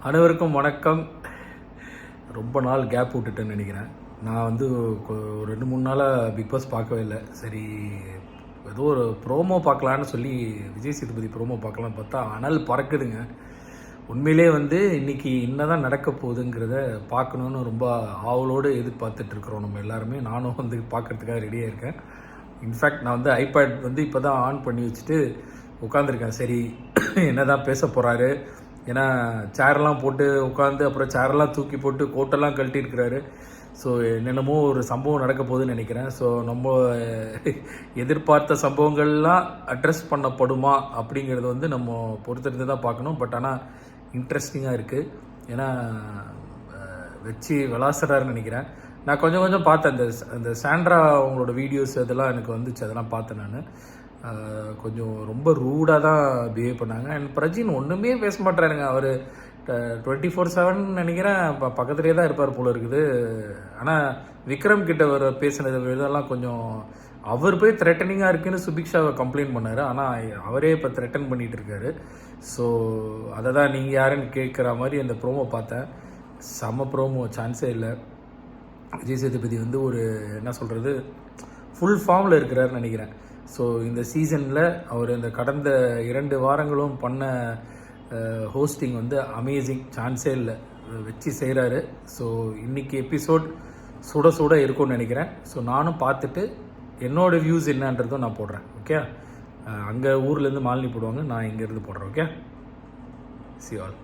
அனைவருக்கும் வணக்கம். ரொம்ப நாள் கேப் விட்டுட்டேன்னு நினைக்கிறேன். நான் வந்து ஒரு 2-3 நாளாக பிக் பாஸ் பார்க்கவே இல்லை. சரி, ஏதோ ஒரு ப்ரோமோ பார்க்கலான்னு சொல்லி விஜய் சேதுபதி ப்ரோமோ பார்க்கலான்னு பார்த்தா அனல் பறக்குதுங்க. உண்மையிலே வந்து இன்றைக்கி என்னதான் நடக்க போகுதுங்கிறத பார்க்கணுன்னு ரொம்ப ஆவலோடு எதிர்பார்த்துட்ருக்குறோம் நம்ம எல்லாருமே. நானும் வந்து பார்க்குறதுக்காக ரெடியாக இருக்கேன். இன்ஃபேக்ட் நான் வந்து ஐபேட் வந்து இப்போ தான் ஆன் பண்ணி வச்சுட்டு உட்காந்துருக்கேன். சரி, என்ன தான் பேச போகிறாரு, ஏன்னா சேரெல்லாம் போட்டு உட்காந்து அப்புறம் சேரெல்லாம் தூக்கி போட்டு கோட்டெல்லாம் கழட்டியிருக்கிறாரு. ஸோ என்னென்னமோ ஒரு சம்பவம் நடக்க போகுதுன்னு நினைக்கிறேன். ஸோ நம்ம எதிர்பார்த்த சம்பவங்கள்லாம் அட்ரஸ் பண்ணப்படுமா அப்படிங்கிறது வந்து நம்ம பொறுத்திருந்து தான் பார்க்கணும். பட் ஆனால் இன்ட்ரெஸ்டிங்காக இருக்குது. ஏன்னா வச்சு விளாசுறாருன்னு நினைக்கிறேன். நான் கொஞ்சம் பார்த்தேன். அந்த சாண்ட்ரா அவங்களோட வீடியோஸ் அதெல்லாம் எனக்கு வந்துச்சு, அதெல்லாம் பார்த்தேன் நான். கொஞ்சம் ரொம்ப ரூடாக தான் பிஹேவ் பண்ணாங்க. அண்ட் பிரஜின் ஒன்றுமே பேச மாட்டாருங்க. அவர் 24/7 நினைக்கிறேன் பக்கத்துலேயே தான் இருப்பார் போல இருக்குது. ஆனால் விக்ரம் கிட்ட அவர் பேசினது இதெல்லாம் கொஞ்சம் அவர் போய் த்ரெட்டனிங்காக இருக்குன்னு சுபிக்ஷாவை கம்ப்ளைண்ட் பண்ணார். ஆனால் அவரே இப்போ த்ரெட்டன் பண்ணிகிட்டு இருக்காரு. ஸோ அதை தான் நீங்கள் யாருன்னு கேட்குற மாதிரி அந்த ப்ரோமோ பார்த்தேன். செம ப்ரோமோ, சான்ஸே இல்லை. விஜய் சேதுபதி வந்து ஒரு என்ன சொல்கிறது, ஃபுல் ஃபார்மில் இருக்கிறாருன்னு நினைக்கிறேன். ஸோ இந்த சீசனில் அவர் இந்த கடந்த 2 வாரங்களும் பண்ண ஹோஸ்டிங் வந்து அமேசிங், சான்ஸே இல்லை, வச்சு செய்கிறாரு. ஸோ இன்றைக்கி எபிசோட் சுட சுட இருக்கும்னு நினைக்கிறேன். ஸோ நானும் பார்த்துட்டு என்னோடய வியூஸ் என்னன்றதும் நான் போடுறேன். ஓகே, அங்கே ஊர்லேருந்து மாலினி போடுவாங்க, நான் இங்கேருந்து போடுறேன். Okay, see you all.